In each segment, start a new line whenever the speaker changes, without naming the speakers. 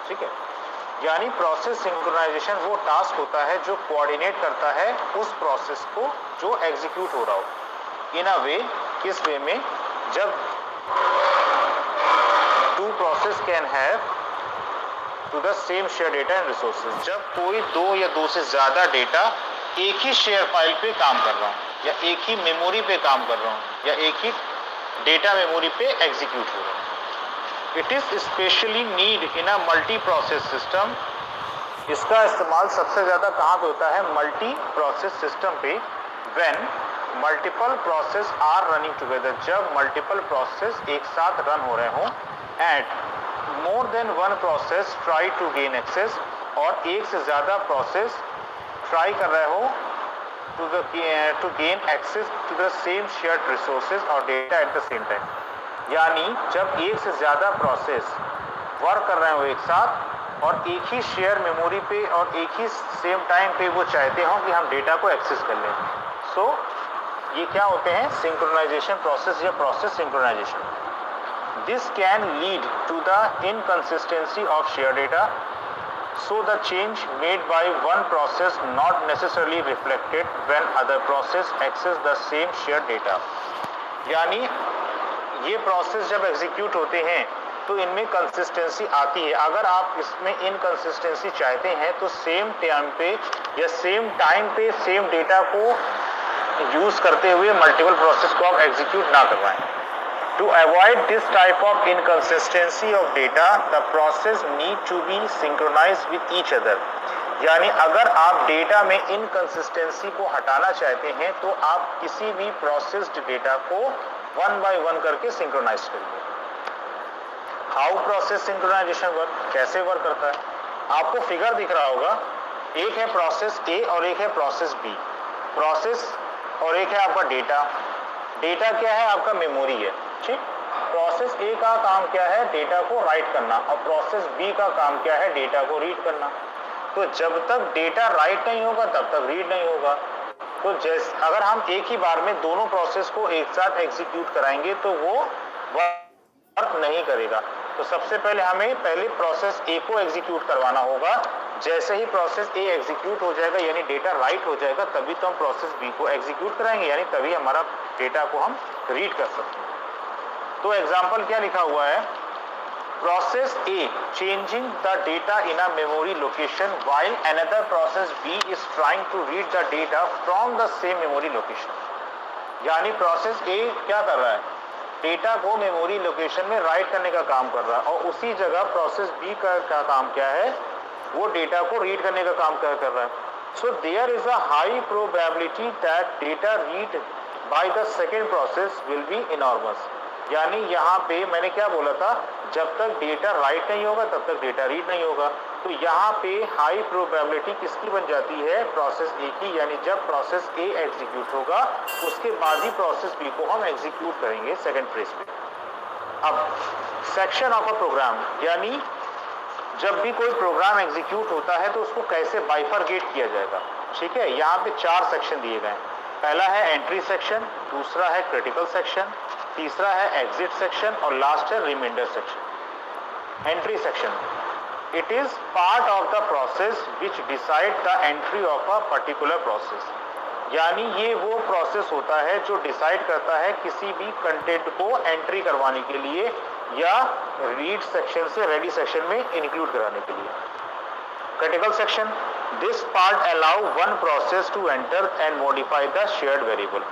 ठीक है। यानी प्रोसेस सिंक्रोनाइजेशन वो टास्क होता है जो कोऑर्डिनेट करता है उस प्रोसेस को जो एग्जीक्यूट हो रहा हो। इन अ वे, किस वे में, जब two process can have to the same share data and resources, जब कोई दो या दो से ज्यादा डेटा एक ही शेयर फाइल पे काम कर रहा हूँ या एक ही मेमोरी पे काम कर रहा हूँ या एक ही डेटा मेमोरी पे एग्जीक्यूट हो रहा हूँ। It is specially need in a multi process system. इसका इस्तेमाल सबसे ज्यादा कहाँ पे होता है? मल्टी प्रोसेस सिस्टम पे। When multiple process are running together, जब मल्टीपल प्रोसेस एक साथ रन हो रहे हों। And more than one process try to gain access, और एक से ज्यादा प्रोसेस ट्राई कर रहे हो to gain access to the same shared resources और data at the same time. यानी जब एक से ज्यादा प्रोसेस वर्क कर रहे हो एक साथ और एक ही शेयर मेमोरी पे और एक ही सेम टाइम पे वो चाहते हो कि हम डेटा को एक्सेस कर लें। सो ये क्या होते हैं? सिंक्रोनाइजेशन प्रोसेस या process synchronisation. This can lead to the inconsistency of shared data, so the change made by one process not necessarily reflected when other process access the same shared data. यानी ये process जब execute होते हैं तो इनमें consistency आती है। अगर आप इसमें इनकंसिस्टेंसी चाहते हैं तो सेम टाइम पे या सेम टाइम पे सेम डेटा को यूज करते हुए मल्टीपल प्रोसेस को आप एग्जीक्यूट ना करवाएं। To avoid this type of inconsistency of data, the process need to be synchronized with each other. यानी अगर आप डेटा में इनकंसिस्टेंसी को हटाना चाहते हैं तो आप किसी भी प्रोसेस्ड डेटा को वन बाय वन करके सिंक्रोनाइज करिए। हाउ प्रोसेस सिंक्रोनाइजेशन वर्क, कैसे वर्क करता है? आपको फिगर दिख रहा होगा, एक है प्रोसेस ए और एक है प्रोसेस बी। प्रोसेस और एक है आपका डेटा। डेटा क्या है? आपका मेमोरी है। ठीक। प्रोसेस ए का काम क्या है? डेटा को राइट करना। और प्रोसेस बी का काम क्या है? डेटा को रीड करना। तो जब तक डेटा राइट नहीं होगा तब तक रीड नहीं होगा। तो जैसे अगर हम एक ही बार में दोनों प्रोसेस को एक साथ एग्जीक्यूट कराएंगे तो वो वर्क नहीं करेगा। तो सबसे पहले हमें प्रोसेस ए को एग्जीक्यूट करवाना होगा। जैसे ही प्रोसेस ए एग्जीक्यूट हो जाएगा यानी डेटा राइट हो जाएगा, तभी तो हम प्रोसेस बी को एग्जीक्यूट कराएंगे, यानी तभी हमारा डेटा को हम रीड कर सकते हैं। तो एग्जाम्पल क्या लिखा हुआ है? Process A changing the data in a memory location while another process B is trying to read the data from the same memory location. यानी प्रोसेस ए क्या कर रहा है? डेटा को मेमोरी लोकेशन में राइट करने का काम कर रहा है, और उसी जगह प्रोसेस बी का काम क्या है? वो डेटा को रीड करने का काम कर रहा है। So there is a high probability that data read by the second process will be enormous. यानी यहाँ पे मैंने क्या बोला था? जब तक डेटा राइट नहीं होगा तब तक डेटा रीड नहीं होगा। तो यहाँ पे हाई प्रोबेबिलिटी किसकी बन जाती है? प्रोसेस ए की। यानी जब प्रोसेस ए एग्जीक्यूट होगा उसके बाद ही प्रोसेस बी को हम एग्जीक्यूट करेंगे सेकेंड फेज पे। अब सेक्शन ऑफ अ प्रोग्राम, यानी जब भी कोई प्रोग्राम एग्जीक्यूट होता है तो उसको कैसे बाइफरगेट किया जाएगा। ठीक है, यहाँ पे 4 सेक्शन दिए गए हैं। पहला है एंट्री सेक्शन, दूसरा है क्रिटिकल सेक्शन, तीसरा है एग्जिट सेक्शन और लास्ट है reminder section. Entry section, it is part of the process which decide the entry of a particular process. यानी ये वो प्रोसेस होता है जो डिसाइड करता है किसी भी कंटेंट को एंट्री करवाने के लिए या रीड सेक्शन से रेडी सेक्शन में इंक्लूड कराने के लिए। Critical section, this part allow one process to enter and modify the shared variable.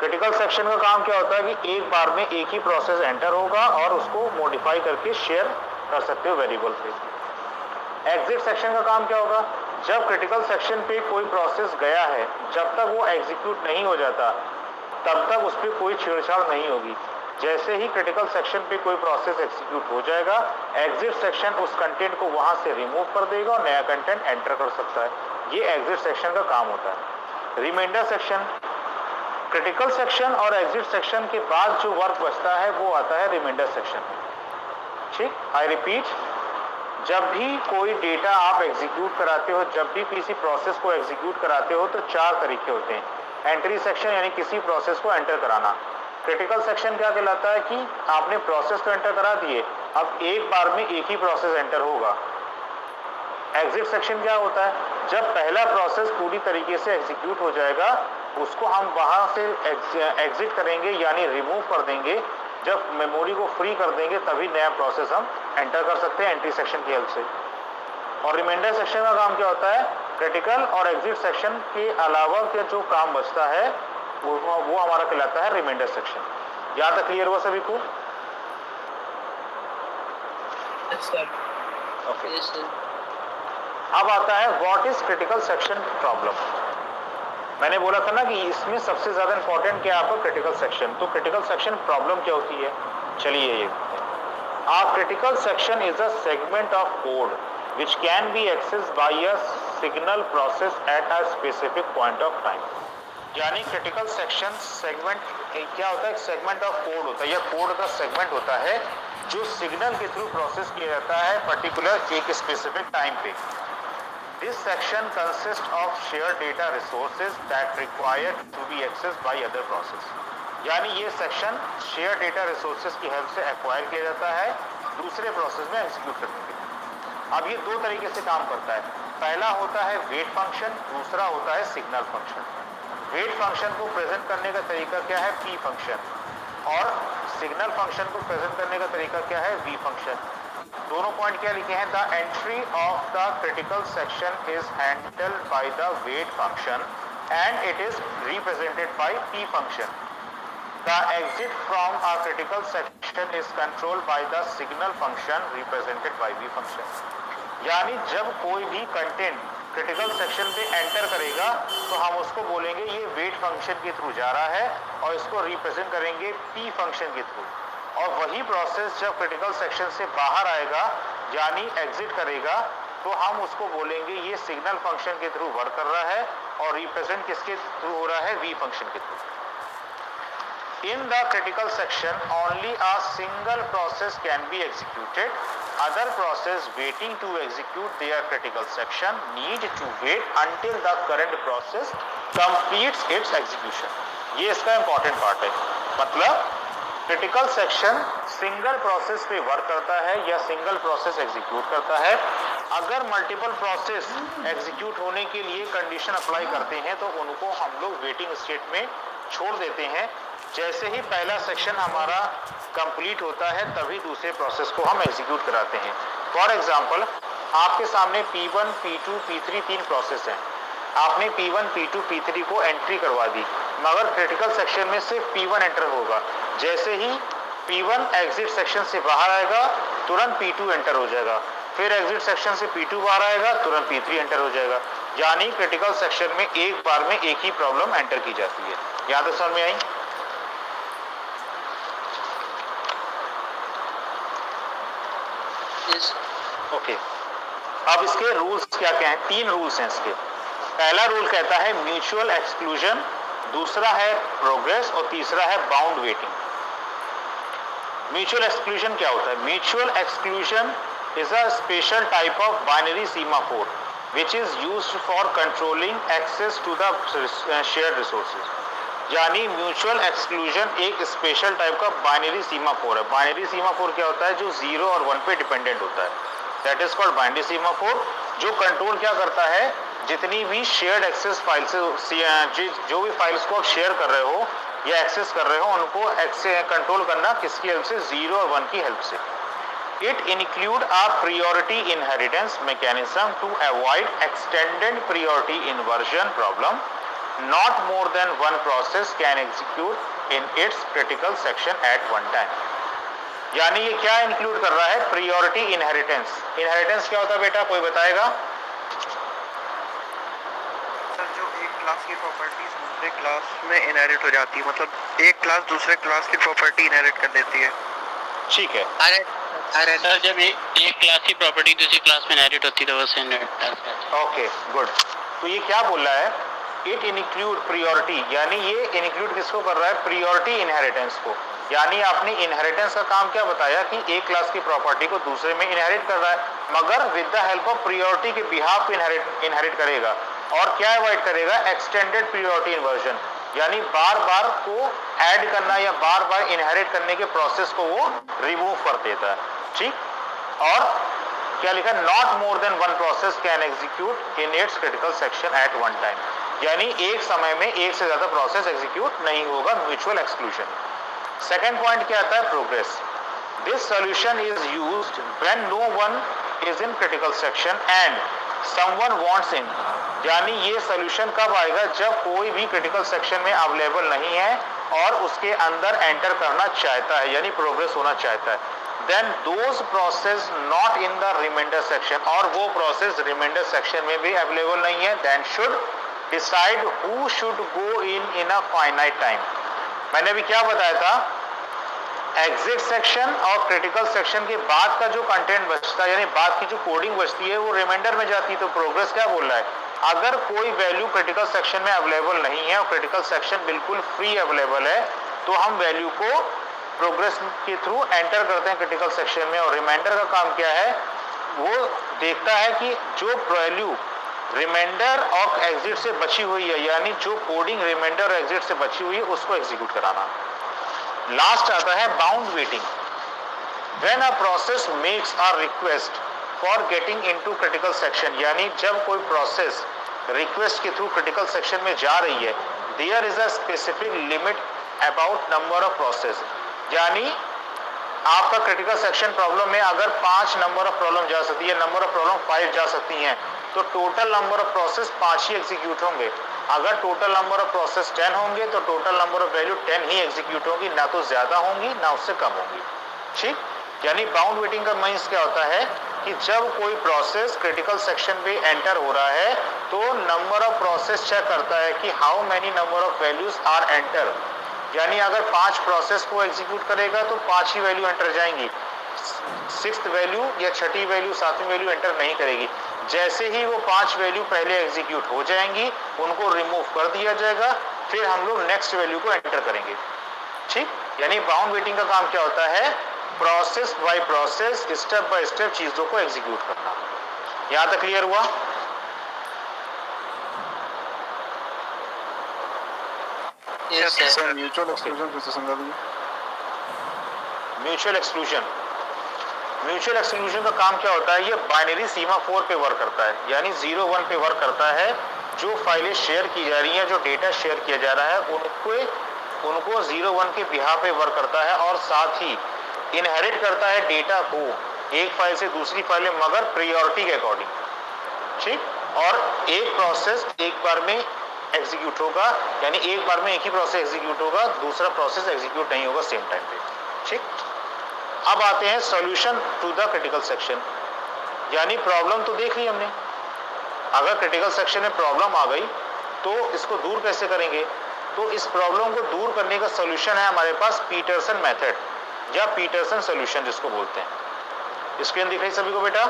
Critical section का काम क्या होता है कि एक बार में एक ही प्रोसेस एंटर होगा और उसको मॉडिफाई करके शेयर कर सकते हो वेरिएबल पे। एग्जिट सेक्शन का काम क्या होगा? जब क्रिटिकल सेक्शन पे कोई प्रोसेस गया है, जब तक वो एग्जीक्यूट नहीं हो जाता तब तक उस पर कोई छेड़छाड़ नहीं होगी। जैसे ही क्रिटिकल सेक्शन पे कोई प्रोसेस एग्जीक्यूट हो जाएगा, एग्जिट सेक्शन उस कंटेंट को वहां से रिमूव कर देगा और नया कंटेंट एंटर कर सकता है। ये एग्जिट सेक्शन का काम होता है। रिमाइंडर सेक्शन, क्रिटिकल सेक्शन और एग्जिट सेक्शन के बाद जो वर्क बचता है वो आता है रिमाइंडर सेक्शन। ठीक, आई रिपीट, जब भी कोई डेटा आप एग्जीक्यूट कराते हो, जब भी किसी प्रोसेस को एग्जीक्यूट कराते हो तो 4 तरीके होते हैं। एंट्री सेक्शन यानी किसी प्रोसेस को एंटर कराना। क्रिटिकल सेक्शन क्या कहलाता है कि आपने प्रोसेस तो एंटर करा दिए, अब एक बार में एक ही प्रोसेस एंटर होगा। एग्जिट सेक्शन क्या होता है? जब पहला प्रोसेस पूरी तरीके से एग्जीक्यूट हो जाएगा उसको हम वहां से एग्जिट करेंगे यानी रिमूव कर देंगे। जब मेमोरी को फ्री कर देंगे तभी नया प्रोसेस हम एंटर कर सकते हैं एंट्री सेक्शन की हेल्प से। और रिमाइंडर सेक्शन का काम क्या होता है? क्रिटिकल और एग्जिट सेक्शन के अलावा के जो काम बचता है वो हमारा कहलाता है रिमाइंडर सेक्शन। यहाँ तक क्लियर हुआ सभी को? ओके। अब आता है what is critical section problem. मैंने बोला था ना कि इसमें सबसे ज्यादा इंपॉर्टेंट क्या है आपका? Critical section. तो क्रिटिकल सेक्शन प्रॉब्लम क्या होती है? चलिए ये A critical section is a segment of code which can be accessed by a signal process at a specific point of time। यानी क्रिटिकल सेक्शन सेगमेंट क्या होता है? एक सेगमेंट ऑफ कोड होता है या कोड का सेगमेंट होता है जो सिग्नल के थ्रू प्रोसेस किया जाता है पर्टिकुलर एक स्पेसिफिक टाइम पे। This section consist of share data resources that required to be accessed by other process. यानी ये सेक्शन शेयर डेटा रिसोर्सेज की हेल्प से एक्वायर किया जाता है दूसरे प्रोसेस में एग्जीक्यूट करने के लिए। अब ये दो तरीके से काम करता है। पहला होता है वेट फंक्शन, दूसरा होता है सिग्नल फंक्शन। वेट फंक्शन को प्रेजेंट करने का तरीका क्या है? P function. और सिग्नल फंक्शन को प्रेजेंट करने का तरीका क्या है? We function. दोनों पॉइंट क्या लिखे हैं? The entry of the critical section is handled by the wait function and it is represented by P function. The exit from a critical section is controlled by the signal function represented by V function। यानी जब कोई भी content critical section पे enter करेगा तो हम उसको बोलेंगे ये वेट फंक्शन के थ्रू जा रहा है और इसको रिप्रेजेंट करेंगे पी फंक्शन के थ्रू। और वही प्रोसेस जब क्रिटिकल सेक्शन से बाहर आएगा यानी एग्जिट करेगा तो हम उसको बोलेंगे ये सिग्नल फंक्शन के थ्रू वर्क कर रहा है और रिप्रेजेंट किसके थ्रू हो रहा है? वी फंक्शन के through. In the critical section, only a single process can be executed. Other process waiting to execute their critical section need to wait until the current process completes its execution। ये इसका important part है। मतलब critical section single process पे work करता है या single process execute करता है। अगर मल्टीपल प्रोसेस एग्जीक्यूट होने के लिए कंडीशन अप्लाई करते हैं तो उनको हम लोग वेटिंग स्टेट में छोड़ देते हैं। जैसे ही पहला सेक्शन हमारा कंप्लीट होता है तभी दूसरे प्रोसेस को हम एग्जीक्यूट कराते हैं। फॉर एग्जांपल आपके सामने P1, P2, P3 तीन प्रोसेस हैं। आपने P1, P2, P3 को एंट्री करवा दी मगर क्रिटिकल सेक्शन में सिर्फ P1 एंटर होगा। जैसे ही P1 एग्जिट सेक्शन से बाहर आएगा तुरंत P2 एंटर हो जाएगा, फिर एग्जिट सेक्शन से P2 बाहर आएगा तुरंत P3 एंटर हो जाएगा। यानी क्रिटिकल सेक्शन में एक बार में एक ही प्रॉब्लम एंटर की जाती है। यहाँ तक समझ में आई? ओके। अब इसके रूल्स क्या क्या हैं? तीन रूल्स हैं इसके। पहला रूल कहता है म्यूचुअल एक्सक्लूजन, दूसरा है प्रोग्रेस और तीसरा है बाउंड वेटिंग। म्यूचुअल एक्सक्लूजन क्या होता है? Mutual exclusion is a special type of binary semaphore which is used for controlling access to the shared resources। यानी म्यूचुअल एक्सक्लूजन एक स्पेशल टाइप का बाइनरी सीमाफोर है। बाइनरी सीमाफोर क्या होता है? जो 0 और 1 पे डिपेंडेंट होता है, that is called binary semaphore. जो कंट्रोल क्या करता है? जितनी भी शेयर्ड एक्सेस फाइल्स, जो भी फाइल्स को आप शेयर कर रहे हो या एक्सेस कर रहे हो उनको कंट्रोल करना किसकी हेल्प से? 0 और 1 की हेल्प से। It include a priority inheritance mechanism to avoid extended priority inversion problem। Not more than one process can execute in its critical section at one time। यानी ये क्या इंक्लूड कर रहा है? priority inheritance। inheritance क्या होता है बेटा? कोई बताएगा?
जो एक क्लास की प्रॉपर्टीज दूसरे क्लास में इनहेरिट हो जाती है, मतलब एक क्लास दूसरे क्लास की प्रॉपर्टी इनहेरिट कर देती है।
ठीक है।
अरे सर, जब एक क्लास की प्रॉपर्टी दूसरी क्लास में इनहेरिट होती है तो वैसे इनहेरिट।
Okay good. तो ये क्या बोल रहा है? इट इंक्लूड प्रियोरिटी, यानी ये इंक्लूड किसको कर रहा है? प्रियोरिटी इनहेरिटेंस को। यानी आपने इनहेरिटेंस का काम क्या बताया कि एक क्लास की प्रॉपर्टी को दूसरे में इनहेरिट कर रहा है मगर with the help of priority के बिहाफ पे इनहेरिट करेगा। और क्या अवॉइड करेगा? एक्सटेंडेड प्रियोरिटी इन्वर्जन, यानी बार बार को ऐड करना या बार बार इनहेरिट करने के प्रोसेस को वो रिमूव कर देता है। ठीक। और क्या लिखा है, not more than one process can execute in its critical section at one time, यानी एक समय में एक से ज्यादा प्रोसेस एग्जीक्यूट नहीं होगा, म्यूचुअल एक्सक्लूजन। सेकेंड पॉइंट क्या आता है, progress. This solution is used when no one is in critical section and someone wants in, यानी ये सॉल्यूशन कब आएगा, जब कोई भी क्रिटिकल सेक्शन में अवेलेबल नहीं है और उसके अंदर एंटर करना चाहता है, यानी प्रोग्रेस होना चाहता है। Then those process not in the reminder section, और वो प्रोसेस रिमाइंडर सेक्शन में भी अवेलेबल नहीं है, then should decide who should go in a finite time. मैंने अभी क्या बताया था, एग्जिट सेक्शन और क्रिटिकल सेक्शन के बाद का जो कंटेंट बचता है, यानी बाद की जो कोडिंग बचती है, वो रिमाइंडर में जाती है। तो प्रोग्रेस क्या बोल रहा है, अगर कोई वैल्यू क्रिटिकल सेक्शन में अवेलेबल नहीं है और क्रिटिकल सेक्शन बिल्कुल फ्री अवेलेबल है, तो हम वैल्यू को प्रोग्रेस के थ्रू एंटर करते हैं क्रिटिकल सेक्शन में। और रिमाइंडर का काम क्या है, वो देखता है कि जो वैल्यू रिमाइंडर और एग्जिट से बची हुई है, यानी जो कोडिंग रिमाइंडर और एग्जिट से बची हुई है, उसको एग्जीक्यूट कराना। लास्ट आता है bound waiting. When a process makes a request for getting into critical section, यानी जब कोई प्रोसेस रिक्वेस्ट के थ्रू क्रिटिकल सेक्शन में जा रही है, there is a specific limit about number of process, यानी आपका क्रिटिकल सेक्शन प्रॉब्लम में अगर 5 नंबर ऑफ प्रॉब्लम जा सकती है, नंबर ऑफ प्रॉब्लम 5 जा सकती हैं, तो total number of process 5 he execute होंगे। अगर टोटल नंबर ऑफ प्रोसेस 10 होंगे तो total number of value 10 he execute होंगी, ना तो ज्यादा होंगी ना उससे कम होंगी। ठीक, यानी बाउंड वेटिंग का मीन्स क्या होता है कि जब कोई प्रोसेस क्रिटिकल सेक्शन पे एंटर हो रहा है, तो नंबर ऑफ प्रोसेस चेक करता है कि how many number of values are enter, यानी अगर 5 प्रोसेस को एग्जीक्यूट करेगा तो 5 ही वैल्यू एंटर जाएंगी, 6th वैल्यू या 6ठी वैल्यू 7वीं वैल्यू एंटर नहीं करेगी। जैसे ही वो 5 वैल्यू पहले एग्जीक्यूट हो जाएंगी, उनको रिमूव कर दिया जाएगा, फिर हम लोग नेक्स्ट वैल्यू को एंटर करेंगे। ठीक, यानी बाउंड वेटिंग का काम क्या होता है, process by process, step by step चीजों को एग्जीक्यूट करना। यहां तक क्लियर हुआ?
Yes sir.
म्यूचुअल एक्सक्लूजन कैसे समझा दीजिए?
म्यूचुअल एक्सक्लूजन, म्यूचुअल एक्सक्लूजन का काम क्या होता है, ये बाइनरी सीमाफोर पे वर्क करता है, यानी 0-1 पे वर्क करता है। जो फाइलें शेयर की जा रही हैं, जो डेटा शेयर किया जा रहा है, उनको 0-1 के बिहाफ पे वर्क करता है, और साथ ही इनहेरिट करता है डेटा को एक फाइल से दूसरी फाइल में, मगर प्रायोरिटी के अकॉर्डिंग। ठीक, और एक प्रोसेस एक बार में एग्जीक्यूट होगा, यानी एक बार में एक ही प्रोसेस एग्जीक्यूट होगा, दूसरा प्रोसेस एग्जीक्यूट नहीं होगा सेम टाइम पे। ठीक, अब आते हैं solution to the critical section, यानी प्रॉब्लम तो देख ली हमने। अगर क्रिटिकल सेक्शन में प्रॉब्लम आ गई तो इसको दूर कैसे करेंगे, तो इस प्रॉब्लम को दूर करने का सॉल्यूशन है हमारे पास पीटरसन मेथड या पीटरसन सॉल्यूशन जिसको बोलते हैं। स्क्रीन दिख रही सभी को बेटा?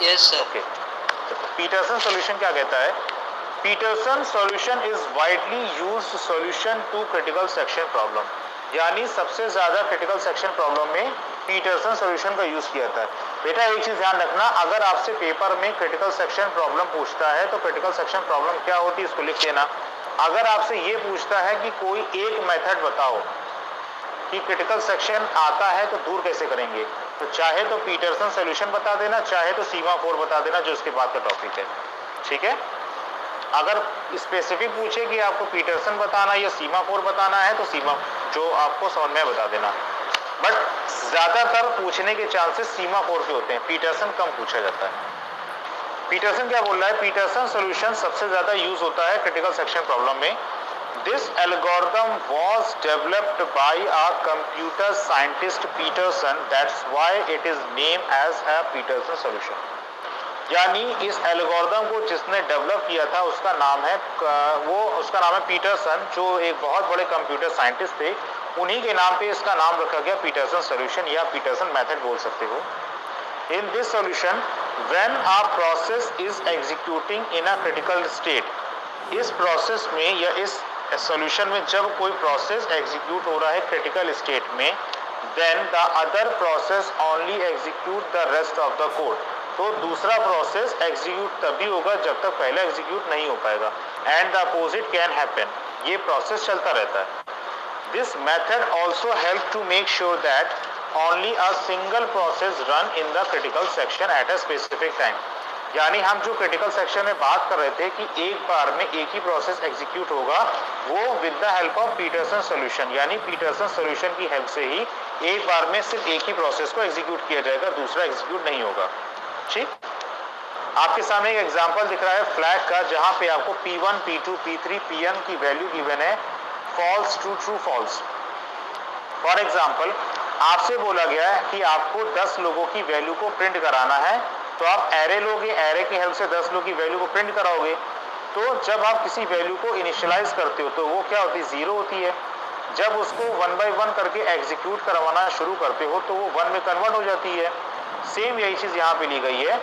Yes sir.
Okay, Peterson solution क्या कहता है, Peterson solution is widely used solution to critical section problem, यानी सबसे ज्यादा क्रिटिकल सेक्शन प्रॉब्लम में पीटरसन सॉल्यूशन का यूज किया जाता है। बेटा एक चीज ध्यान रखना, अगर आपसे पेपर में क्रिटिकल सेक्शन प्रॉब्लम पूछता है तो क्रिटिकल सेक्शन प्रॉब्लम क्या होती है इसको लिख लेना। अगर आपसे ये पूछता है कि कोई एक मेथड बताओ कि क्रिटिकल सेक्शन आता है तो दूर कैसे करेंगे, तो चाहे तो पीटरसन सॉल्यूशन बता देना, चाहे तो सीमाफोर बता देना, जो इसके बाद का टॉपिक है। ठीक है, अगर स्पेसिफिक पूछे कि आपको पीटरसन बताना या सीमाफोर बताना है, तो सीमा जो आपको समझ में बता देना, बट ज्यादातर पूछने के चांसेस सीमाफोर के होते हैं, पीटरसन कम पूछा जाता है। पीटरसन क्या बोल रहा है, पीटरसन सॉल्यूशन सबसे ज्यादा यूज होता है क्रिटिकल सेक्शन प्रॉब्लम में। This algorithm was developed by a computer scientist Peterson. That's why it is named as a Peterson solution. यानी इस एल्गोरिथम को जिसने डेवलप किया था उसका नाम है पीटरसन, जो एक बहुत बड़े कंप्यूटर साइंटिस्ट थे। उन्हीं के नाम पे इसका नाम रखा गया पीटरसन सॉल्यूशन या पीटरसन मेथड बोल सकते हो। In this solution when a process is executing in a critical state, इस प्रोसेस में या इस सॉल्यूशन में जब कोई प्रोसेस एग्जीक्यूट हो रहा है क्रिटिकल स्टेट में, then the other process only execute the rest of the code, तो दूसरा प्रोसेस एग्जीक्यूट तभी होगा जब तक पहला एग्जीक्यूट नहीं हो पाएगा। And the opposite can happen, ये प्रोसेस चलता रहता है। This method also help to make sure that only a single process run in the critical section at a specific time। यानी हम जो क्रिटिकल सेक्शन में बात कर रहे थे कि एक बार में एक ही प्रोसेस एग्जीक्यूट होगा, वो with the help of Peterson solution, यानी पीटरसन सॉल्यूशन की हेल्प से ही एक बार में सिर्फ एक ही प्रोसेस को एग्जीक्यूट किया जाएगा, दूसरा एग्जीक्यूट नहीं होगा। ठीक, आपके सामने एक एग्जांपल दिख रहा है फ्लैग का, जहां पे आपको P1, P2, P3, Pn की वैल्यू गिवन है false true true false. For example आपसे बोला गया है कि आपको 10 लोगों की वैल्यू को प्रिंट कराना है, तो आप एरे लोगे, एरे की हेल्प से 10 लोगों की वैल्यू को प्रिंट कराओगे। तो जब आप किसी वैल्यू को इनिशियलाइज करते हो तो वो क्या होती है, 0 होती है। जब उसको 1 बाय 1 करके एग्जीक्यूट करवाना शुरू करते हो तो वो 1 में कन्वर्ट हो जाती है। सेम यही चीज यहाँ पे ली गई है,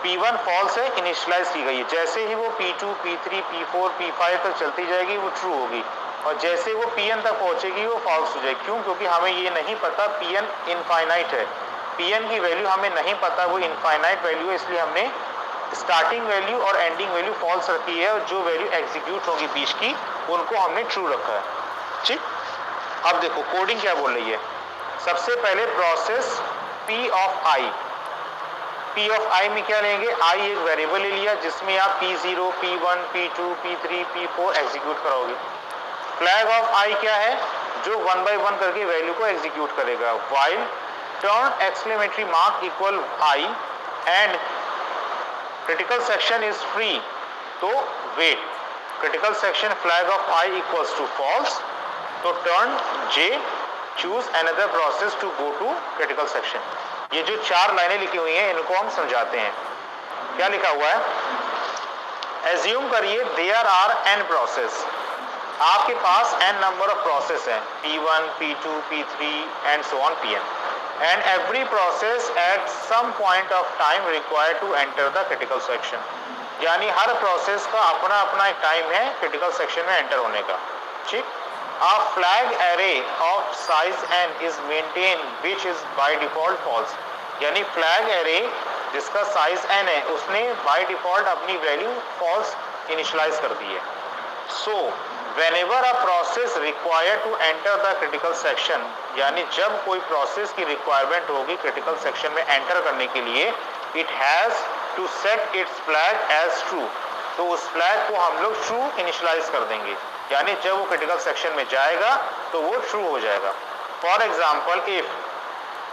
P1 फॉल्स है, इनिशियलाइज की गई है, जैसे ही वो P2, P3, P4, P5 तक चलती जाएगी वो ट्रू होगी, और जैसे वो Pn तक पहुंचेगी वो फॉल्स हो जाएगी। क्यों? क्योंकि हमें ये नहीं पता Pn इनफाइनाइट है, Pn की वैल्यू हमें नहीं पता वो इनफाइनाइट वैल्यू है, इसलिए हमने स्टार्टिंग वैल्यू और एंडिंग वैल्यू फॉल्स रखी है, और जो वैल्यू एग्जीक्यूट होगी बीच की उनको हमने ट्रू रखा है। ठीक, अब देखो कोडिंग क्या बोल रही है। सबसे पहले process P of I, P of I में क्या लेंगे, I एक वेरिएबल ले लिया जिसमें आप P0, P1, P2, P3, P4 execute कराओगे। फ्लैग ऑफ I क्या है, जो 1 बाय 1 करके वैल्यू को एग्जीक्यूट करेगा। While turn exclamatory mark equal I and critical section is free, तो wait, critical section flag of I equals to false, तो turn J choose another process to go to critical section. ये जो 4 लाइनें लिखी हुई हैं इनको हम समझाते हैं। क्या लिखा हुआ है, एज्यूम करिए देयर आर n प्रोसेस, आपके पास n नंबर ऑफ प्रोसेस हैं, P1, P2, P3 and so on Pn, and every process at some point of time required to enter the critical section। यानी हर प्रोसेस का अपना अपना एक time है critical section में enter होने का। ठीक, a flag array of size n is maintained which is by default false, यानी फ्लैग एरे जिसका साइज n है उसने बाय डिफॉल्ट अपनी वैल्यू फॉल्स इनिशियलाइज कर दी है। सो whenever a process required to enter the critical section, यानी जब कोई प्रोसेस की रिक्वायरमेंट होगी क्रिटिकल सेक्शन में एंटर करने के लिए, it has to set its flag as true, तो उस फ्लैग को हम लोग ट्रू इनिशियलाइज कर देंगे, यानी जब वो क्रिटिकल सेक्शन में जाएगा तो वो ट्रू हो जाएगा। For example if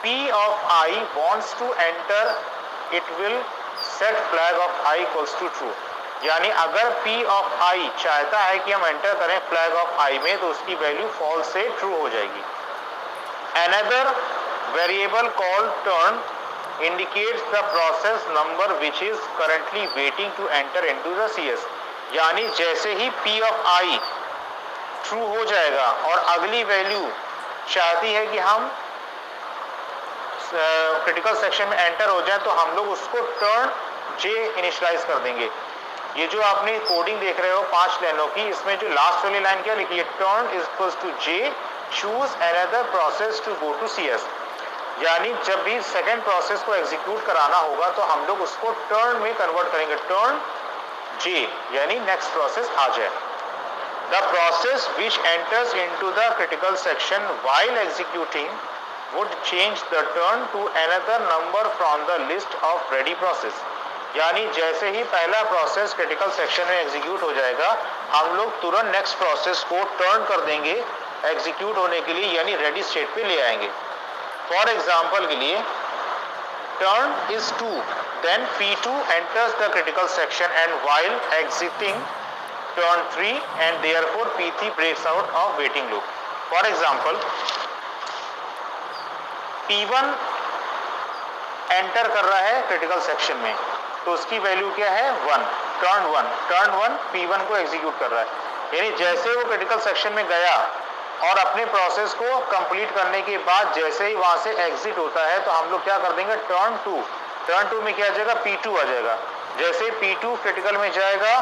P of I wants to enter, it will set flag of I equals to true, यानी अगर P of I चाहता है कि हम एंटर करें फ्लैग ऑफ I में तो उसकी वैल्यू फॉल्स से ट्रू हो जाएगी। Another variable called turn indicates the process number which is currently waiting to enter into the CS, यानी जैसे ही P of I ट्रू हो जाएगा और अगली वैल्यू चाहती है कि हम क्रिटिकल सेक्शन में एंटर हो जाए तो हम लोग उसको टर्न J इनिशियलाइज कर देंगे। ये जो आपने कोडिंग देख रहे हो 5 लाइनों की, इसमें जो लास्ट वाली लाइन क्या लिखी है, turn is equals to J choose another process to go to CS, यानी जब भी सेकेंड प्रोसेस को एग्जीक्यूट कराना होगा तो हम लोग उसको टर्न में कन्वर्ट करेंगे, टर्न J यानी नेक्स्ट प्रोसेस आ जाए। The process which enters into the critical section while executing would change the turn to another number from the list of ready process, यानी जैसे ही पहला प्रोसेस क्रिटिकल सेक्शन में execute हो जाएगा हम लोग तुरंत नेक्स्ट प्रोसेस को टर्न कर देंगे एग्जीक्यूट होने के लिए, यानी रेडी स्टेट पे ले आएंगे। फॉर एग्जांपल के लिए turn is 2, then P2 enters the critical section and while exiting turn 3 and therefore P3 breaks out of waiting loop। For example, P1 enter कर रहा है क्रिटिकल सेक्शन में तो उसकी वैल्यू क्या है 1, टर्न 1 P1 को एग्जीक्यूट कर रहा है, यानी जैसे वो क्रिटिकल सेक्शन में गया और अपने प्रोसेस को कंप्लीट करने के बाद जैसे ही वहां से एग्जिट होता है तो हम लोग क्या कर देंगे, टर्न 2 में क्या आ जाएगा, P2 आ जाएगा। जैसे P2 क्रिटिकल में जाएगा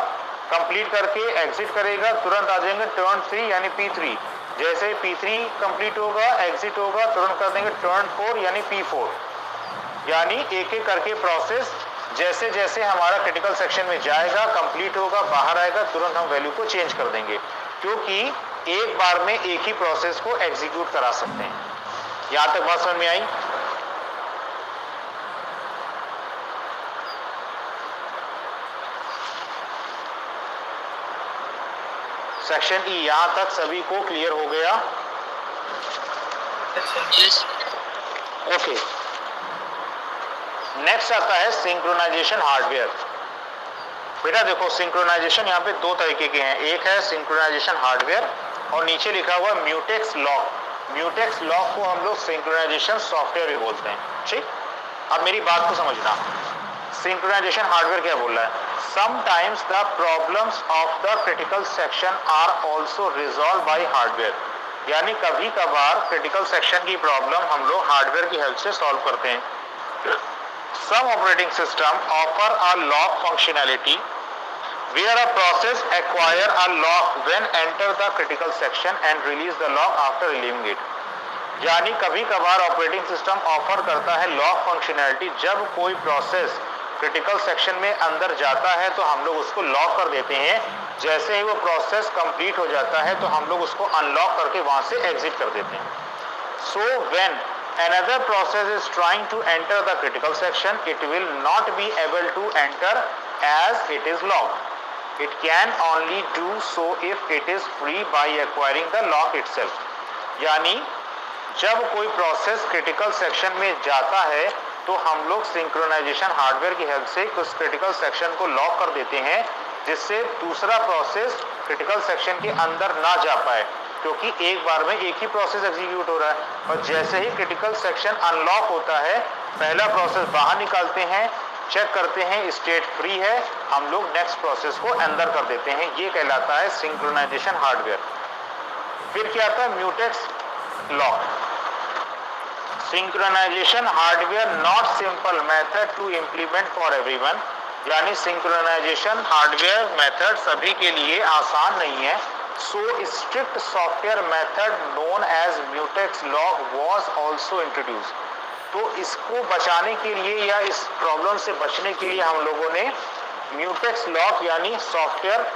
कंप्लीट करके एग्जिट करेगा तुरंत आ जाएंगे टर्न 3 यानी P3, जैसे P3 कंप्लीट होगा एग्जिट होगा तुरंत कर देंगे टर्न 4 यानी P4, यानी एक एक करके प्रोसेस जैसे जैसे हमारा क्रिटिकल सेक्शन में जाएगा कंप्लीट होगा बाहर आएगा तुरंत हम वैल्यू को चेंज कर देंगे, क्योंकि एक बार में एक ही प्रोसेस को एग्जीक्यूट करा सकते हैं। यहां तक बात समझ में आई? सेक्शन ई यहां तक सभी को क्लियर हो गया? ओके, नेक्स्ट आता है सिंक्रोनाइजेशन हार्डवेयर। बेटा देखो, सिंक्रोनाइजेशन यहाँ पे दो तरीके के हैं, एक है सिंक्रोनाइजेशन हार्डवेयर और नीचे लिखा हुआ म्यूटेक्स लॉक। म्यूटेक्स लॉक को हम लोग सिंक्रोनाइजेशन सॉफ्टवेयर भी बोलते हैं। ठीक, अब मेरी बात को समझना, सिंक्रोनाइजेशन हार्डवेयर क्या बोल रहा है? Sometimes the problems of the critical section are also resolve by hardware, यानी कभी कभार क्रिटिकल सेक्शन की प्रॉब्लम हम लोग हार्डवेयर की हेल्प से सॉल्व करते हैं। Some operating system offer a lock functionality where a process acquire a lock when enter the critical section and release the lock after leaving it। यानी कभी कभार ऑपरेटिंग सिस्टम ऑफर करता है lock functionality, जब कोई process critical section में अंदर जाता है तो हम लोग उसको लॉक कर देते हैं, जैसे ही वो प्रोसेस कंप्लीट हो जाता है तो हम लोग उसको अनलॉक करके वहां से एग्जिट कर देते हैं। So when another process is trying to enter the critical section, it will not be able to enter as it is locked। It can only do so if it is free by acquiring the lock itself। यानी जब कोई process critical section में जाता है तो हम लोग synchronisation hardware की हेल्प से उस क्रिटिकल सेक्शन को लॉक कर देते हैं, जिससे दूसरा प्रोसेस क्रिटिकल सेक्शन के अंदर ना जा पाए, क्योंकि एक बार में एक ही प्रोसेस एग्जीक्यूट हो रहा है। और जैसे ही क्रिटिकल सेक्शन अनलॉक होता है, पहला प्रोसेस बाहर निकालते हैं, चेक करते हैं स्टेट फ्री है, हम लोग नेक्स्ट प्रोसेस को अंदर कर देते हैं। ये कहलाता है सिंक्रोनाइजेशन हार्डवेयर। फिर क्या आता है? Mutex lock. Synchronization hardware not simple method to implement for everyone, यानी सिंक्रोनाइजेशन हार्डवेयर मेथड सभी के लिए आसान नहीं है। So strict software method known as mutex lock was also introduced। तो इसको बचाने के लिए या इस प्रॉब्लम से बचने के लिए हम लोगों ने म्यूटेक्स लॉक यानी सॉफ्टवेयर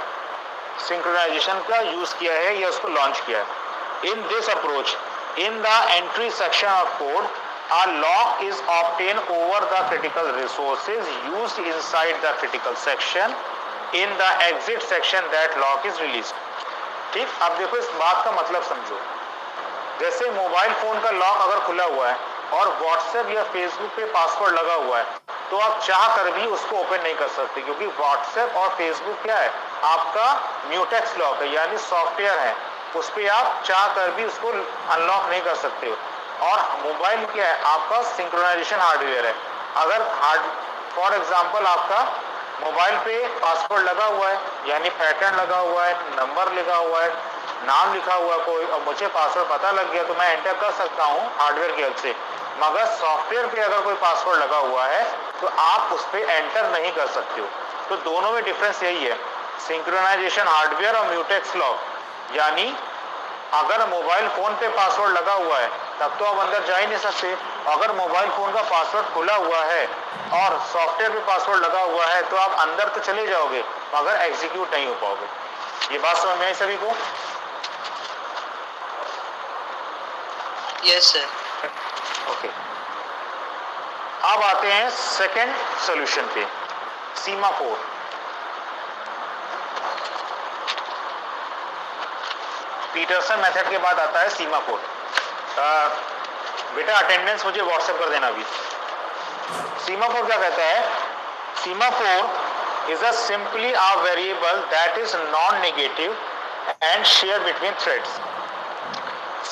सिंक्रोनाइजेशन का यूज किया है या उसको लॉन्च किया है। In this approach, in the entry section of code, a lock is obtained over the critical resources used inside the critical section। In the exit section that lock is released। ठीक, अब देखो इस बात का मतलब समझो। जैसे मोबाइल फोन का लॉक अगर खुला हुआ है और व्हाट्सएप या फेसबुक पे पासवर्ड लगा हुआ है, तो आप चाह कर भी उसको ओपन नहीं कर सकते, क्योंकि व्हाट्सएप और फेसबुक क्या है? आपका म्यूटेक्स लॉक है, यानी सॉफ्टवेयर है, उस पर आप चाह कर भी उसको अनलॉक नहीं कर सकते हो। और मोबाइल क्या है? आपका सिंक्रोनाइजेशन हार्डवेयर है। अगर फॉर एग्जाम्पल आपका मोबाइल पे पासवर्ड लगा हुआ है, यानी पैटर्न लगा हुआ है, नंबर लिखा हुआ है, नाम लिखा हुआ है कोई, और मुझे पासवर्ड पता लग गया तो मैं एंटर कर सकता हूँ हार्डवेयर की हेल्प से। मगर सॉफ्टवेयर पे अगर कोई पासवर्ड लगा हुआ है तो आप उस पर एंटर नहीं कर सकते हो। तो दोनों में डिफरेंस यही है, सिंक्रोनाइजेशन हार्डवेयर और म्यूटेक्स लॉक। यानी अगर मोबाइल फोन पे पासवर्ड लगा हुआ है तब तो आप अंदर जा ही नहीं सकते। अगर मोबाइल फोन का पासवर्ड खुला हुआ है और सॉफ्टवेयर पे पासवर्ड लगा हुआ है तो आप अंदर तो चले जाओगे मगर एग्जीक्यूट नहीं हो पाओगे। ये बात समझ में आई सभी को?
Yes sir.
ओके, अब आते हैं सेकंड सॉल्यूशन पे, सीमाफोर। पीटरसन मेथड के बाद आता है सीमाफोर। बेटा अटेंडेंस मुझे व्हाट्सएप कर देना अभी। सीमाफोर क्या कहता है? Semaphore is a simply a variable that is non negative and share between threads.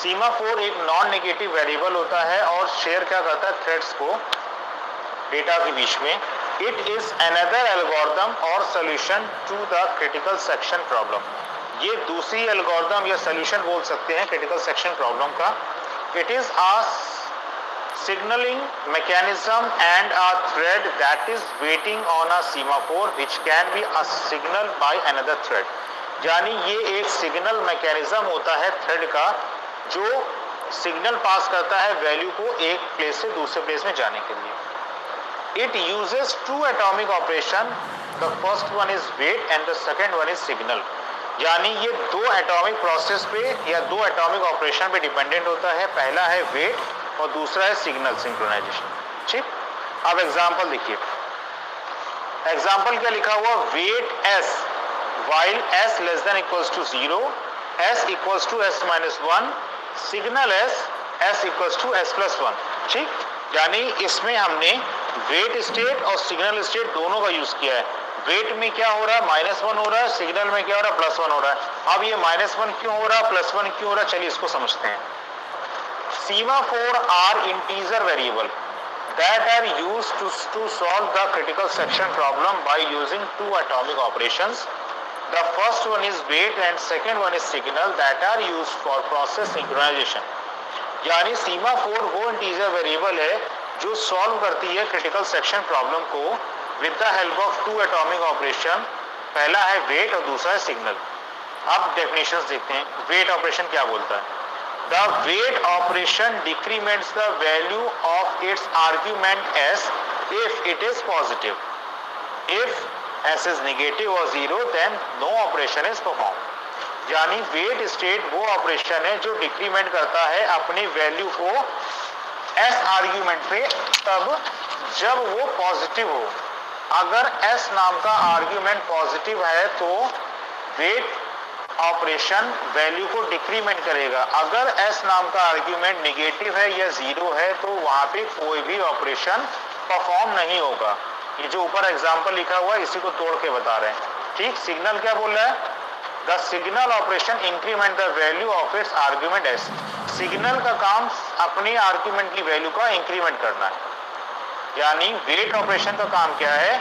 Semaphore एक नॉन नेगेटिव वेरिएबल होता है और शेयर क्या करता है? थ्रेड्स को डेटा के बीच में। इट इज अनदर एल्गोरिथम और solution to the critical section problem. ये दूसरी एल्गोरिथम या सॉल्यूशन बोल सकते हैं क्रिटिकल सेक्शन प्रॉब्लम का। It is a signaling mechanism and a thread that is waiting on a semaphore which can be a signal by another thread। यानी ये एक सिग्नल मैकेनिज्म होता है थ्रेड का, जो सिग्नल पास करता है वैल्यू को एक प्लेस से दूसरे प्लेस में जाने के लिए। It uses two atomic operation, the first one is wait and the second one is signal. यानी ये दो एटॉमिक प्रोसेस पे या दो एटॉमिक ऑपरेशन पे डिपेंडेंट होता है। पहला है वेट और दूसरा है सिग्नल सिंक्रोनाइजेशन। ठीक, अब एग्जांपल देखिए, एग्जांपल क्या लिखा हुआ, wait s while s less than equals to 0, s equals to s minus 1, signal s equals to s plus 1। ठीक, यानी इसमें हमने वेट स्टेट और सिग्नल स्टेट दोनों का यूज किया है। वेट में क्या हो रहा है, -1 हो रहा है, सिग्नल में क्या हो रहा है, +1 हो रहा है। अब ये -1 क्यों हो रहा है, +1 क्यों हो रहा है, चलिए इसको समझते हैं। Semaphore are integer variable that are used to solve the critical section problem by using two atomic operations. The first one is weight and second one is signal that are used for process synchronization. यानी semaphore वो integer variable है जो solve करती है critical section problem को with the help of two atomic operation. पहला है wait और दूसरा है सिग्नल। अब डेफिनेशंस देखते हैं। वेट ऑपरेशन क्या बोलता है, The weight operation decrements the value of its argument s if it is positive. If s is negative or 0, then no operation is performed. यानी वेट स्टेट वो ऑपरेशन है जो डिक्रीमेंट करता है अपनी वैल्यू को s आर्ग्यूमेंट पे तब जब वो पॉजिटिव हो। अगर s नाम का आर्ग्यूमेंट पॉजिटिव है तो वेट ऑपरेशन वैल्यू को डिक्रीमेंट करेगा। अगर s नाम का आर्ग्यूमेंट नेगेटिव है या 0 है तो वहां पे कोई भी ऑपरेशन परफॉर्म नहीं होगा। ये जो ऊपर एग्जांपल लिखा हुआ है इसी को तोड़ के बता रहे हैं। ठीक, सिग्नल क्या बोल रहा है, the signal operation increment the value of its argument s। Signal का काम अपनी आर्ग्यूमेंट की वैल्यू का इंक्रीमेंट करना है। यानी वेट ऑपरेशन का काम क्या है,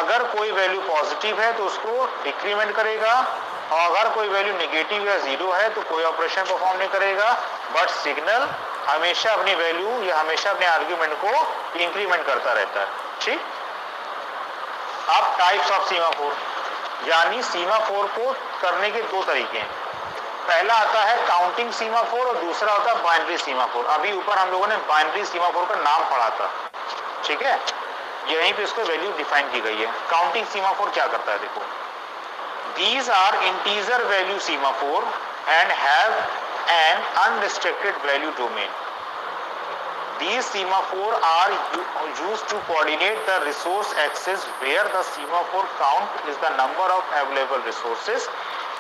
अगर कोई वैल्यू पॉजिटिव है तो उसको डिक्रीमेंट करेगा और अगर कोई वैल्यू नेगेटिव या 0 है तो कोई ऑपरेशन परफॉर्म नहीं करेगा। बट सिग्नल हमेशा अपनी वैल्यू या हमेशा अपने आर्ग्यूमेंट को इंक्रीमेंट करता रहता है। ठीक, अब टाइप्स ऑफ सीमाफोर, यानी सीमाफोर को करने के दो तरीके हैं। पहला आता है काउंटिंग सीमाफोर और दूसरा होता है बाइनरी सीमाफोर। अभी ऊपर हम लोगों ने बाइनरी सीमाफोर का नाम पढ़ा था। ठीक है, यहीं पे उसको वैल्यू डिफाइन की गई है। काउंटिंग सीमाफोर क्या करता है, देखो, these are integer value semaphore and have an unrestricted value domain. These semaphore are used to coordinate the resource axis where the semaphore count is the number of available resources.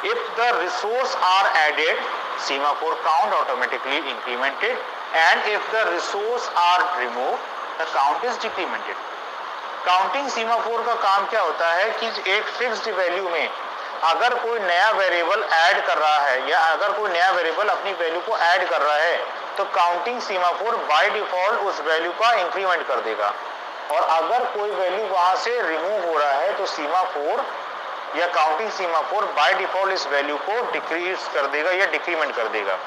If the resource are added, semaphore count automatically incremented, and if the resource are removed, the count is decremented. Counting semaphore का काम क्या होता है कि एक fixed value में अगर कोई नया वेरिएबल ऐड कर रहा है या अगर कोई नया वेरिएबल अपनी वैल्यू को ऐड कर रहा है तो काउंटिंग सीमाफोर बाय डिफॉल्ट उस वैल्यू का इंक्रीमेंट कर देगा। और अगर कोई वैल्यू वहां से रिमूव हो रहा है तो सीमाफोर या काउंटिंग सीमाफोर बाय डिफॉल्ट इस वैल्यू को डिक्रीज कर देगा या डिक्रीमेंट कर देगा।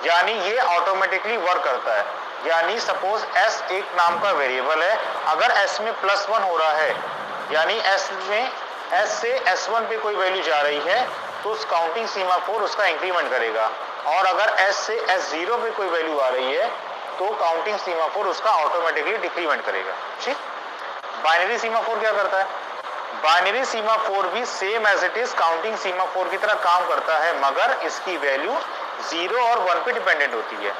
यानी ये ऑटोमेटिकली वर्क करता है। यानी सपोज s एक नाम का वेरिएबल है, अगर s में +1 हो रहा है यानी s से s1 पे कोई वैल्यू जा रही है तो उस काउंटिंग सीमाफोर उसका इंक्रीमेंट करेगा। और अगर s से s0 पे कोई वैल्यू आ रही है तो काउंटिंग सीमाफोर उसका ऑटोमेटिकली डिक्रीमेंट करेगा। ठीक, बाइनरी सीमाफोर क्या करता है, बाइनरी सीमाफोर भी same as it is counting semaphore की तरह काम करता है मगर इसकी वैल्यू 0 और 1 पे डिपेंडेंट होती है।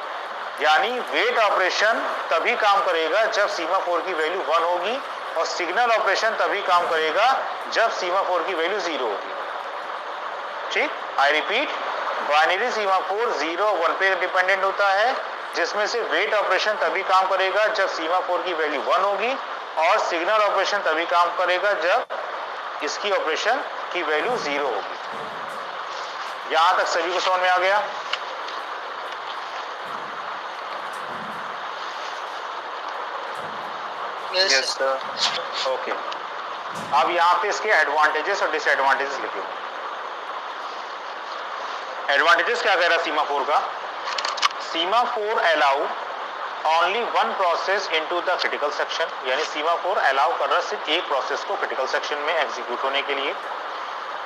यानी वेट ऑपरेशन तभी काम करेगा जब सीमाफोर की वैल्यू 1 होगी और सिग्नल ऑपरेशन तभी काम करेगा जब सीमाफोर की वैल्यू 0 होगी। ठीक, आई रिपीट, बाइनरी सीमाफोर 0 और 1 पे डिपेंडेंट होता है जिसमें से वेट ऑपरेशन तभी काम करेगा जब सीमाफोर की वैल्यू 1 होगी और सिग्नल ऑपरेशन तभी काम करेगा जब इसकी ऑपरेशन की वैल्यू 0 होगी। यहां तक सभी को समझ में आ गया?
Yes sir.
ओके, अब यहाँ पे इसके एडवांटेजेस और डिसएडवांटेजेस लिखो। एडवांटेजेस क्या कह रहा है सीमाफोर का, semaphore allow only one process into the critical section. यानी सीमाफोर अलाउ कर रहा है सिर्फ एक प्रोसेस को क्रिटिकल सेक्शन में एग्जीक्यूट होने के लिए।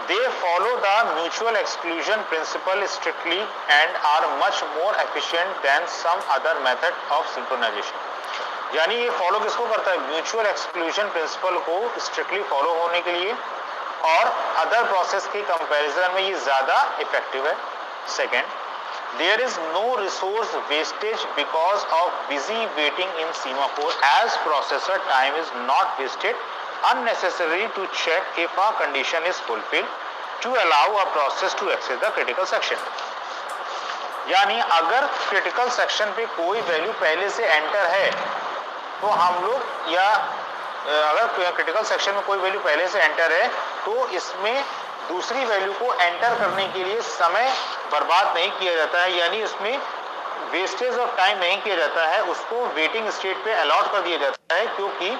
They follow the mutual exclusion principle strictly and are much more efficient than some other method of synchronization. यानी ये फॉलो किसको करता है, म्यूचुअल एक्सक्लूजन प्रिंसिपल को स्ट्रिक्टली फॉलो होने के लिए और अदर प्रोसेस के कंपैरिजन में ये ज़्यादा इफेक्टिव है। Second, there is no resource wastage because of busy waiting in semaphore as processor time is not wasted unnecessarily to check if a condition is fulfilled to allow a process to access the critical section। यानी अगर critical section पे कोई value पहले से enter है तो हम लोग, या अगर क्रिटिकल सेक्शन में कोई वैल्यू पहले से एंटर है तो इसमें दूसरी वैल्यू को एंटर करने के लिए समय बर्बाद नहीं किया जाता है, यानी इसमें वेस्टेज ऑफ टाइम नहीं किया जाता है, उसको वेटिंग स्टेट पे अलॉट कर दिया जाता है, क्योंकि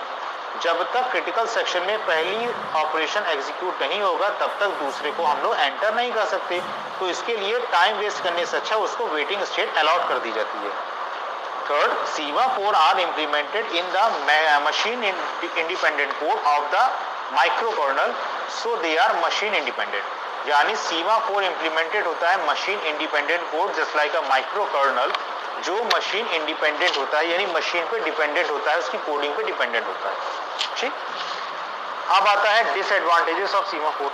जब तक क्रिटिकल सेक्शन में पहली ऑपरेशन एग्जीक्यूट नहीं होगा तब तक दूसरे को हम लोग एंटर नहीं कर सकते। तो इसके लिए टाइम वेस्ट करने से अच्छा उसको वेटिंग स्टेट अलॉट कर दी जाती है। Third, semaphore are implemented in the machine independent code of the microkernel, so they are machine independent। यानी semaphore implemented होता है machine independent code just like a microkernel, जो machine independent होता है, यानी machine पे dependent होता है, उसकी coding पे dependent होता है। ठीक, अब आता है disadvantages of semaphore।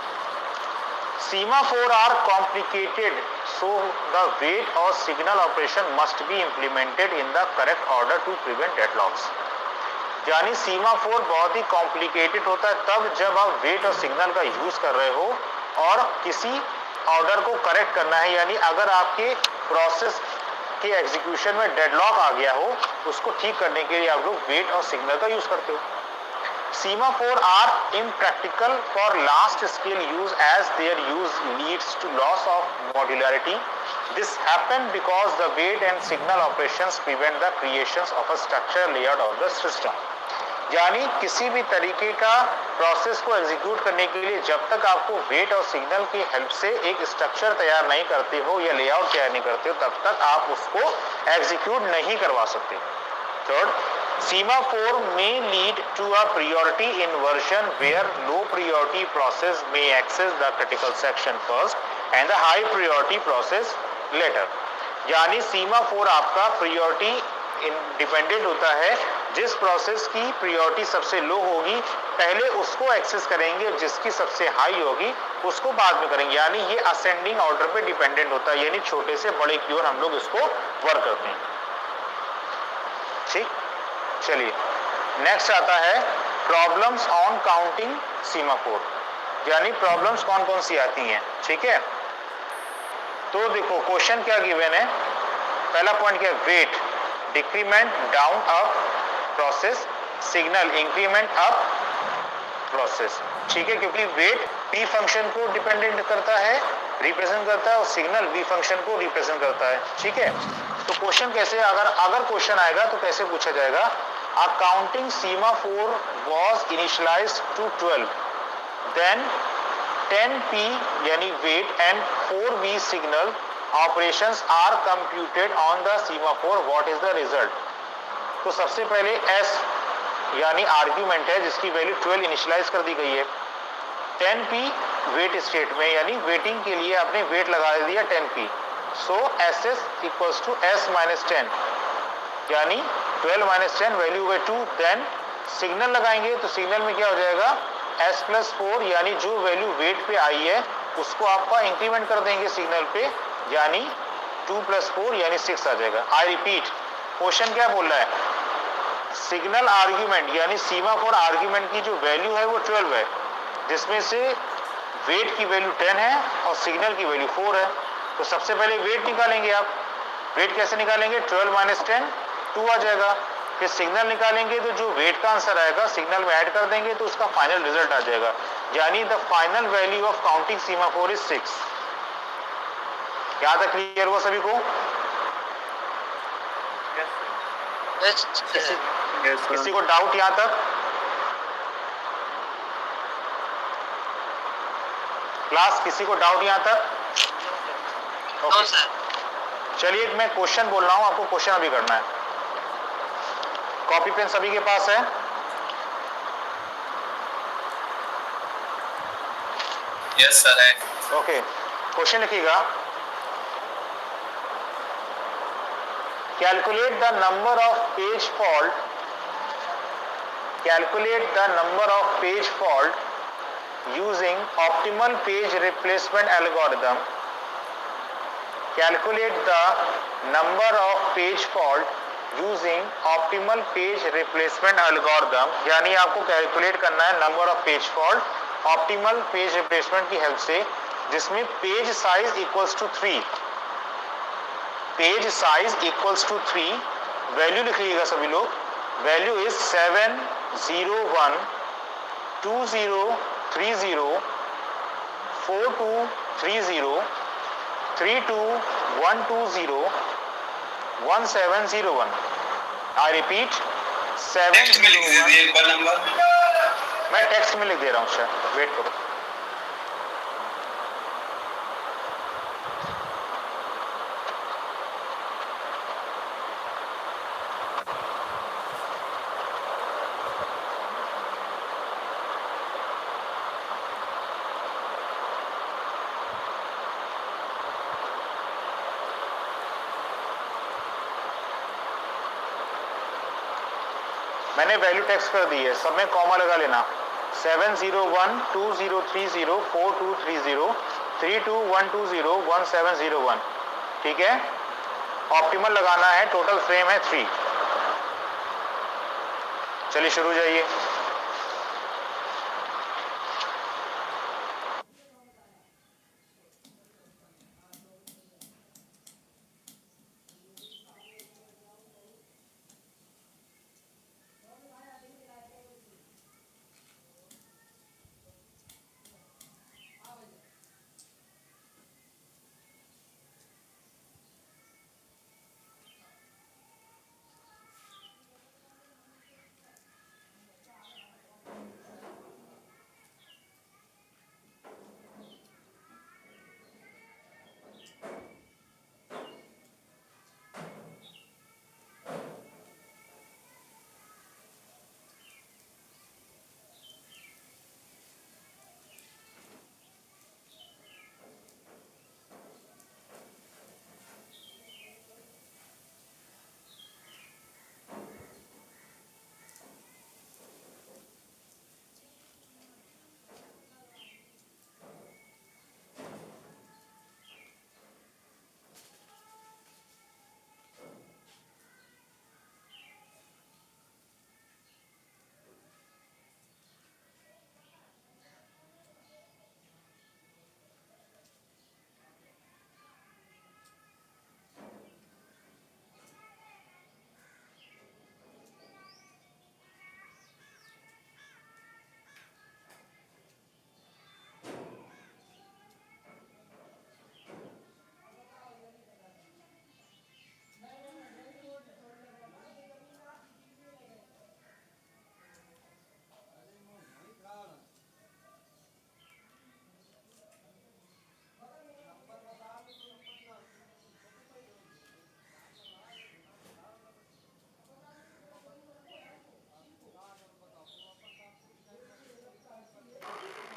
Semaphore are complicated, so the wait or signal operation must be implemented in the correct order to prevent deadlocks। यानी सीमाफोर बहुत ही कॉम्प्लिकेटेड होता है तब जब आप वेट और सिग्नल का यूज कर रहे हो और किसी ऑर्डर को करेक्ट करना है, यानी अगर आपके प्रोसेस के एग्जीक्यूशन में डेडलॉक आ गया हो उसको ठीक करने के लिए आप लोग वेट और सिग्नल का यूज करते हो। Semaphore are impractical for large scale use as their use leads to loss of modularity। This happened because the wait and signal operations prevent the creations of a structure layout of the system। यानी किसी भी तरीके का process को execute करने के लिए जब तक आपको वेट और सिग्नल की हेल्प से एक स्ट्रक्चर तैयार नहीं करते हो या लेआउट तैयार नहीं करते हो तब तक आप उसको एग्जीक्यूट नहीं करवा सकते। Third, semaphore may lead to a priority inversion where low priority process may access the critical section first and the high priority process later। यानी semaphore आपका priority इंडिपेंडेंट होता है, जिस प्रोसेस की प्रायोरिटी सबसे लो होगी पहले उसको एक्सेस करेंगे, जिसकी सबसे हाई होगी उसको बाद में करेंगे। यानी ये असेंडिंग ऑर्डर पे डिपेंडेंट होता है, यानी छोटे से बड़े की ओर हम लोग इसको वर्क करते हैं। ठीक, चलिए नेक्स्ट आता है प्रॉब्लम्स ऑन काउंटिंग सीमाफोर। यानी प्रॉब्लम्स कौन कौन सी आती हैं। ठीक है, तो देखो क्वेश्चन क्या गिवन है। पहला पॉइंट क्या है, wait decrement down up process, signal increment up process. ठीक है, क्योंकि वेट पी फंक्शन को डिपेंडेंट करता है, रिप्रेजेंट करता है, और सिग्नल बी फंक्शन को रिप्रेजेंट करता है। ठीक है, तो क्वेश्चन कैसे, अगर क्वेश्चन आएगा तो कैसे पूछा जाएगा, a counting semaphore was initialized to 12, then 10p यानी wait and 4v signal operations are computed on the semaphore, what is the result। तो सबसे पहले s यानी आर्ग्यूमेंट है जिसकी वैल्यू 12 इनिशियलाइज कर दी गई है, 10p वेट स्टेट में, यानी वेटिंग के लिए आपने वेट लगा दिया 10p, so ss equals to s minus 10, यानी 12 माइनस 10 वैल्यू हुए 2। देन सिग्नल लगाएंगे तो सिग्नल में क्या हो जाएगा s प्लस 4, यानी जो वैल्यू वेट पे आई है उसको आपका इंक्रीमेंट कर देंगे सिग्नल पे, यानी 2 प्लस 4 यानी 6 आ जाएगा। आई रिपीट, क्वेश्चन क्या बोल रहा है, सिग्नल आर्ग्यूमेंट यानी सीमाफोर आर्ग्यूमेंट की जो वैल्यू है वो 12 है, जिसमें से वेट की वैल्यू 10 है और सिग्नल की वैल्यू 4 है। तो सबसे पहले वेट निकालेंगे आप, वेट कैसे निकालेंगे, 12 माइनस 10 2 आ जाएगा। फिर सिग्नल निकालेंगे तो जो वेट का आंसर आएगा सिग्नल में ऐड कर देंगे तो उसका फाइनल रिजल्ट आ जाएगा, यानी the final value of counting semaphore is 6। क्या तक क्लियर हुआ सभी को? किसी को डाउट यहां तक? क्लास किसी को डाउट यहां तक? ओके चलिए मैं क्वेश्चन बोल रहा हूं, आपको क्वेश्चन अभी करना है। कॉपी पेन सभी के पास है?
यस सर है।
ओके, क्वेश्चन लिखिएगा, calculate the number of page fault, calculate the number of page fault using optimal page replacement algorithm, calculate the number of page fault using optimal page replacement algorithm, यानी आपको calculate करना है number of page fault optimal page replacement की help से, जिसमें page size equals to 3, page size equals to 3, value लिख लीजिएगा सभी लोग, value is 701 2030 4230 32120 1701. I repeat,
text में लिख
701.
दीजिए एक बार नंबर।
मैं टेक्स्ट में लिख दे रहा हूँ सर, वेट करो। मैंने वैल्यू टेक्स्ट कर दी है, सब में कॉमा लगा लेना। 701 2030 4230 32120 1701, ठीक है। ऑप्टिमल लगाना है, टोटल फ्रेम है 3। चलिए शुरू जाइए।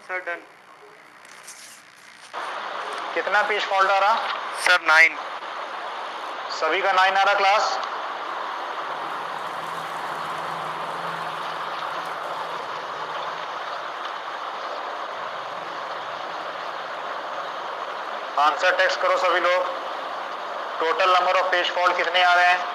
Sir done.
कितना पेज फॉल्ट आ रहा?
सर 9।
सभी का 9 आ रहा क्लास? आंसर टेक्स्ट करो सभी लोग। Total number of page fault कितने आ रहे हैं?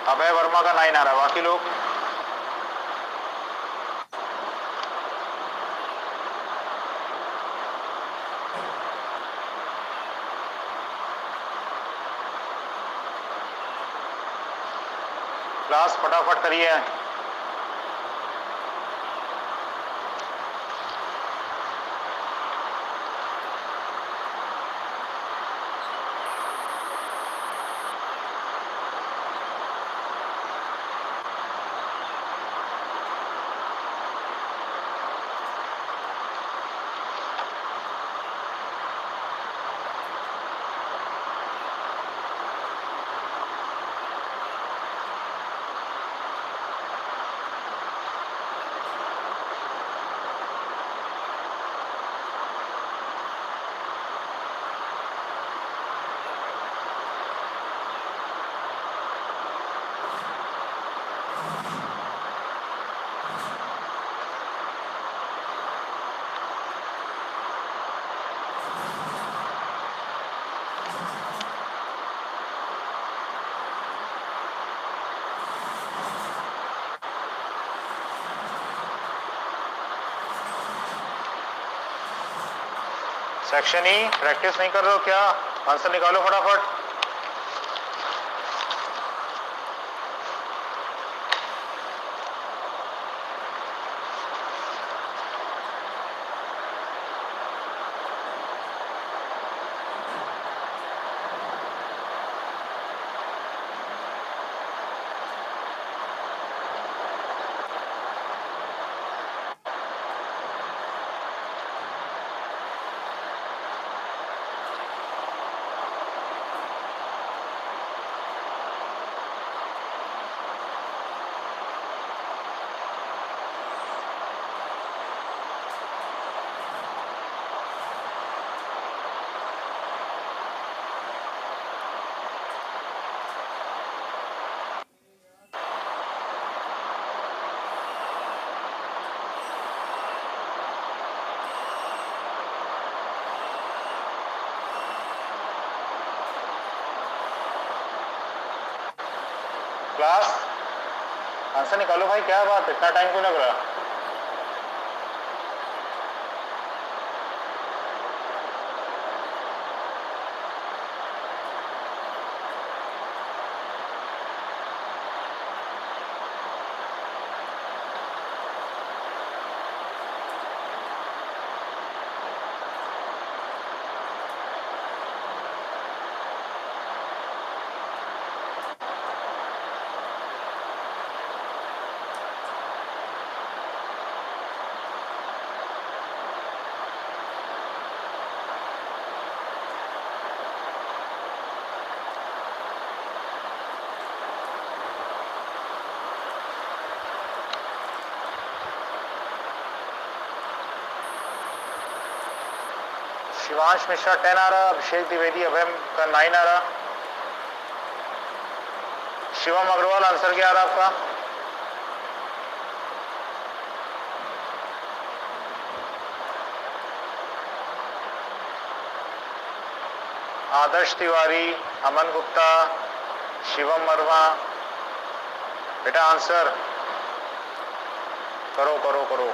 अभय वर्मा का 9 आ रहा है, बाकी लोग? क्लास फटाफट करिए। सेक्शन ई प्रैक्टिस नहीं कर रहे हो क्या? आंसर निकालो फटाफट। क्लास आंसर निकालो भाई, क्या बात है, इतना टाइम क्यों लग रहा? शिवांश मिश्रा 10 आ रहा, अभिषेक द्विवेदी अभय का 9 आ रहा, शिवम अग्रवाल आंसर क्या आ रहा आपका? आदर्श तिवारी, अमन गुप्ता, शिवम वर्मा, बेटा आंसर करो करो करो।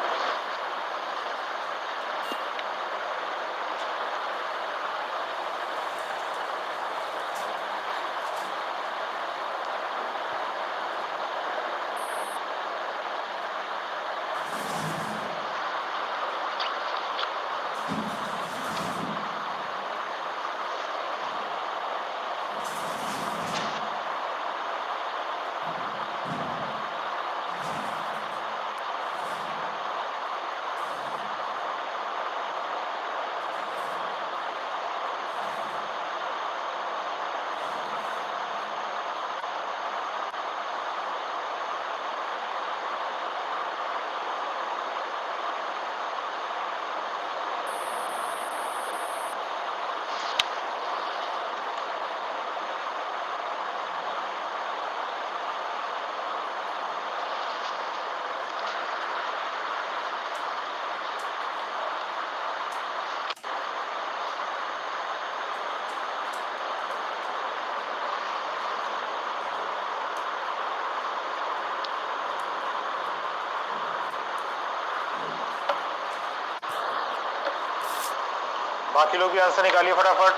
बाकी लोग भी आंसर निकालिए फटाफट,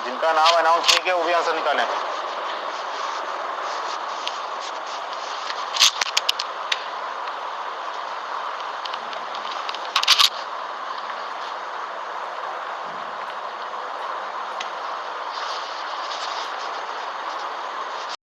जिनका नाम अनाउंस नहीं किया वो भी आंसर निकालें।